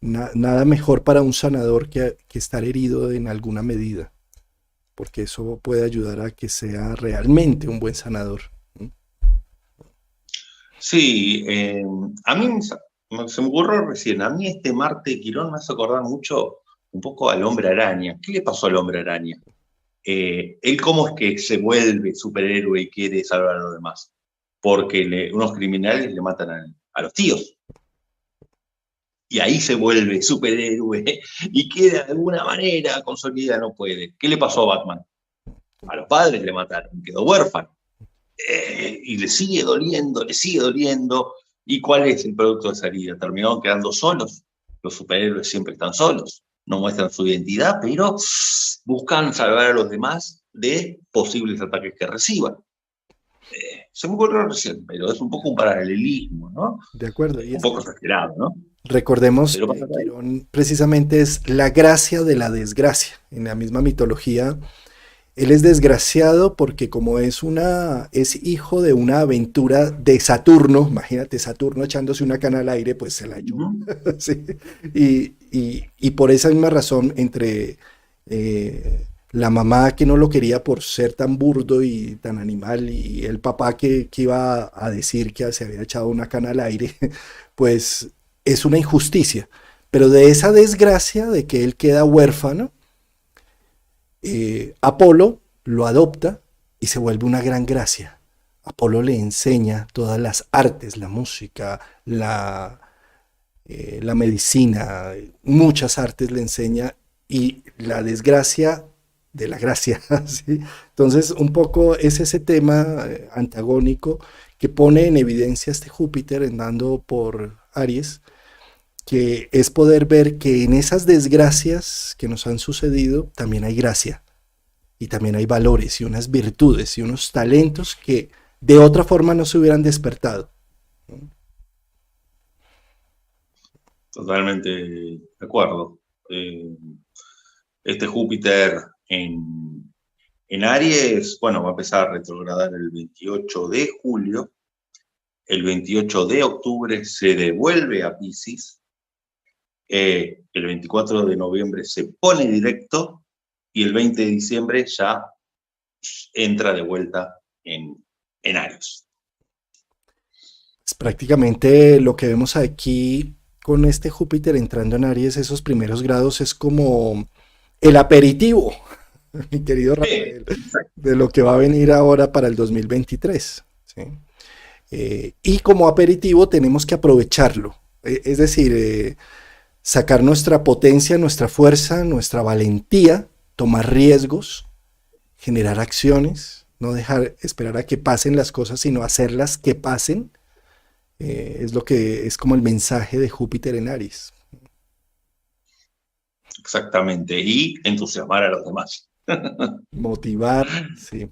Nada mejor para un sanador que estar herido en alguna medida, porque eso puede ayudar a que sea realmente un buen sanador. ¿Mm? Sí, a mí se me ocurrió recién, a mí este Marte Quirón me hace acordar mucho un poco al hombre araña. ¿Qué le pasó al hombre araña? Él cómo es que se vuelve superhéroe y quiere salvar a los demás, porque unos criminales le matan a los tíos. Y ahí se vuelve superhéroe y queda de alguna manera con su vida, no puede. ¿Qué le pasó a Batman? A los padres le mataron, quedó huérfano. Y le sigue doliendo, le sigue doliendo. ¿Y cuál es el producto de esa herida? Terminaron quedando solos. Los superhéroes siempre están solos, no muestran su identidad, pero buscan salvar a los demás de posibles ataques que reciban. se me ocurrió recién, pero es un poco un paralelismo, ¿no? De acuerdo. Y Un es que poco exagerado, ¿no? recordemos Pero pasa que por ahí. Quirón precisamente es la gracia de la desgracia. En la misma mitología, él es desgraciado porque como es hijo de una aventura de Saturno, imagínate Saturno echándose una cana al aire, pues se la echó. Ujú. Sí. Y por esa misma razón, entre la mamá que no lo quería por ser tan burdo y tan animal, y el papá que iba a decir que se había echado una cana al aire, pues es una injusticia. Pero de esa desgracia de que él queda huérfano, Apolo lo adopta y se vuelve una gran gracia. Apolo le enseña todas las artes, la música, la medicina, muchas artes le enseña y la desgracia de la gracia. ¿Sí? Entonces, un poco es ese tema antagónico que pone en evidencia este Júpiter andando por Aries, que es poder ver que en esas desgracias que nos han sucedido también hay gracia y también hay valores y unas virtudes y unos talentos que de otra forma no se hubieran despertado. Totalmente de acuerdo. Eh, este Júpiter en Aries, bueno, va a empezar a retrogradar el 28 de julio, el 28 de octubre se devuelve a Piscis, el 24 de noviembre se pone directo y el 20 de diciembre ya entra de vuelta en Aries. Es prácticamente lo que vemos aquí con este Júpiter entrando en Aries, esos primeros grados es como el aperitivo, mi querido Sí, Rafael, de lo que va a venir ahora para el 2023. ¿Sí? Y como aperitivo tenemos que aprovecharlo, es decir, sacar nuestra potencia, nuestra fuerza, nuestra valentía, tomar riesgos, generar acciones, no dejar esperar a que pasen las cosas, sino hacerlas que pasen. Es lo que es como el mensaje de Júpiter en Aries. exactamente. Y entusiasmar a los demás. Motivar, sí.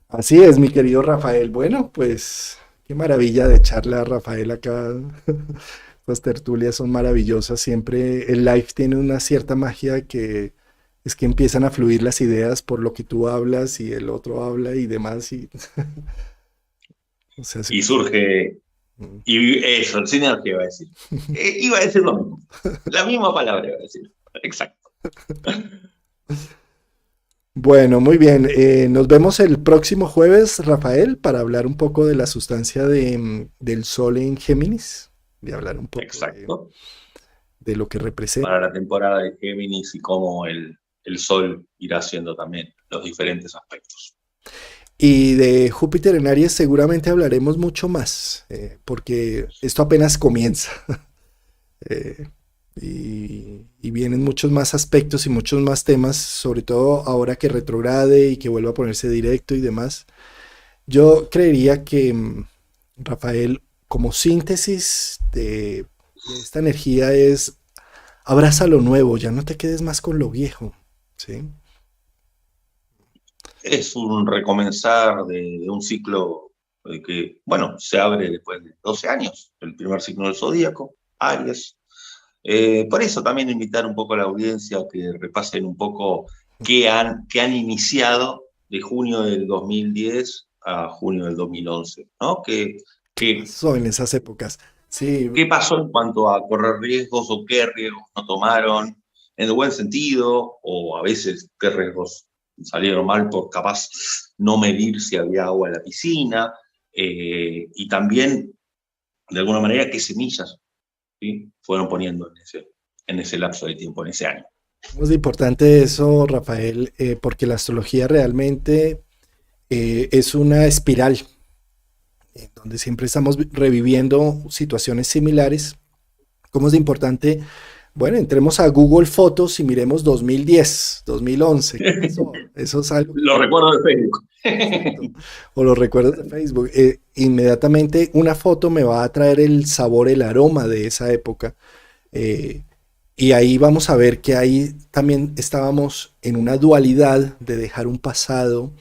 Así es, mi querido Rafael. Bueno, pues qué maravilla de charla, Rafael, acá. Las tertulias son maravillosas. Siempre el live tiene una cierta magia que es que empiezan a fluir las ideas por lo que tú hablas y el otro habla y demás. Y, o sea, Y surge, y eso, sinergia iba a decir. Iba a decir lo mismo. La misma palabra iba a decir. Exacto. bueno, muy bien. Nos vemos el próximo jueves, Rafael, para hablar un poco de la sustancia del Sol en Géminis y hablar un poco Exacto. de lo que representa. Para la temporada de Géminis y cómo el Sol irá haciendo también los diferentes aspectos. Y de Júpiter en Aries seguramente hablaremos mucho más, porque esto apenas comienza. Eh, y vienen muchos más aspectos y muchos más temas, sobre todo ahora que retrograde y que vuelva a ponerse directo y demás. Yo creería que, Rafael, como síntesis de esta energía es abraza lo nuevo, ya no te quedes más con lo viejo, ¿sí? Es un recomenzar de un ciclo que, bueno, se abre después de 12 años, el primer signo del zodíaco, Aries. Por eso también invitar un poco a la audiencia a que repasen un poco qué han iniciado de junio del 2010 a junio del 2011, ¿no? ¿Qué ¿Qué, pasó en esas épocas? Sí, qué pasó en cuanto a correr riesgos o qué riesgos no tomaron en el buen sentido o a veces qué riesgos salieron mal por capaz no medir si había agua en la piscina y también de alguna manera qué semillas, ¿sí?, fueron poniendo en ese lapso de tiempo, en ese año. es importante eso, Rafael, porque la astrología realmente es una espiral, donde siempre estamos reviviendo situaciones similares. ¿Cómo es de importante? Bueno, entremos a Google Fotos y miremos 2010, 2011. ¿Qué pasó? Eso es algo Lo que... recuerdo de Facebook. Exacto. O los recuerdos de Facebook. Inmediatamente una foto me va a traer el sabor, el aroma de esa época. Eh, y ahí vamos a ver que ahí también estábamos en una dualidad de dejar un pasado,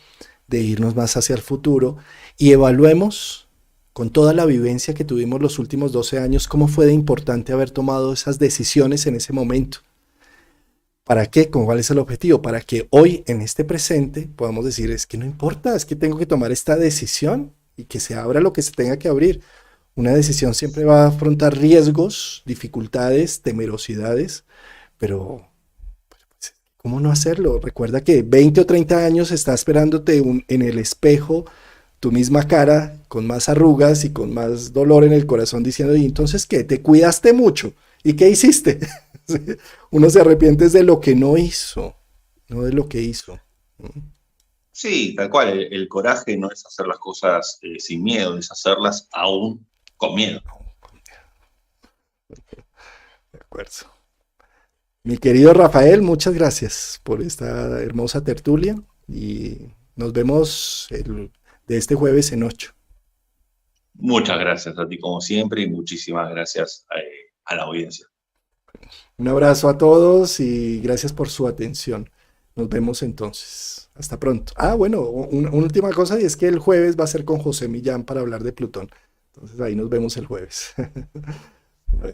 de irnos más hacia el futuro y evaluemos con toda la vivencia que tuvimos los últimos 12 años, cómo fue de importante haber tomado esas decisiones en ese momento. ¿Para qué? ¿Cuál es el objetivo? Para que hoy, en este presente, podamos decir, es que no importa, es que tengo que tomar esta decisión y que se abra lo que se tenga que abrir. Una decisión siempre va a afrontar riesgos, dificultades, temerosidades, pero ¿cómo no hacerlo? Recuerda que 20 o 30 años está esperándote en el espejo tu misma cara con más arrugas y con más dolor en el corazón diciendo, ¿y entonces qué? ¿Te cuidaste mucho? ¿Y qué hiciste? Uno se arrepiente de lo que no hizo, no de lo que hizo. Sí, tal cual. El coraje no es hacer las cosas sin miedo, es hacerlas aún con miedo. De acuerdo. Mi querido Rafael, muchas gracias por esta hermosa tertulia y nos vemos de este jueves en 8. Muchas gracias a ti como siempre y muchísimas gracias a la audiencia. Un abrazo a todos y gracias por su atención. Nos vemos entonces. Hasta pronto. Ah, bueno, una última cosa y es que el jueves va a ser con José Millán para hablar de Plutón. Entonces ahí nos vemos el jueves. Bueno.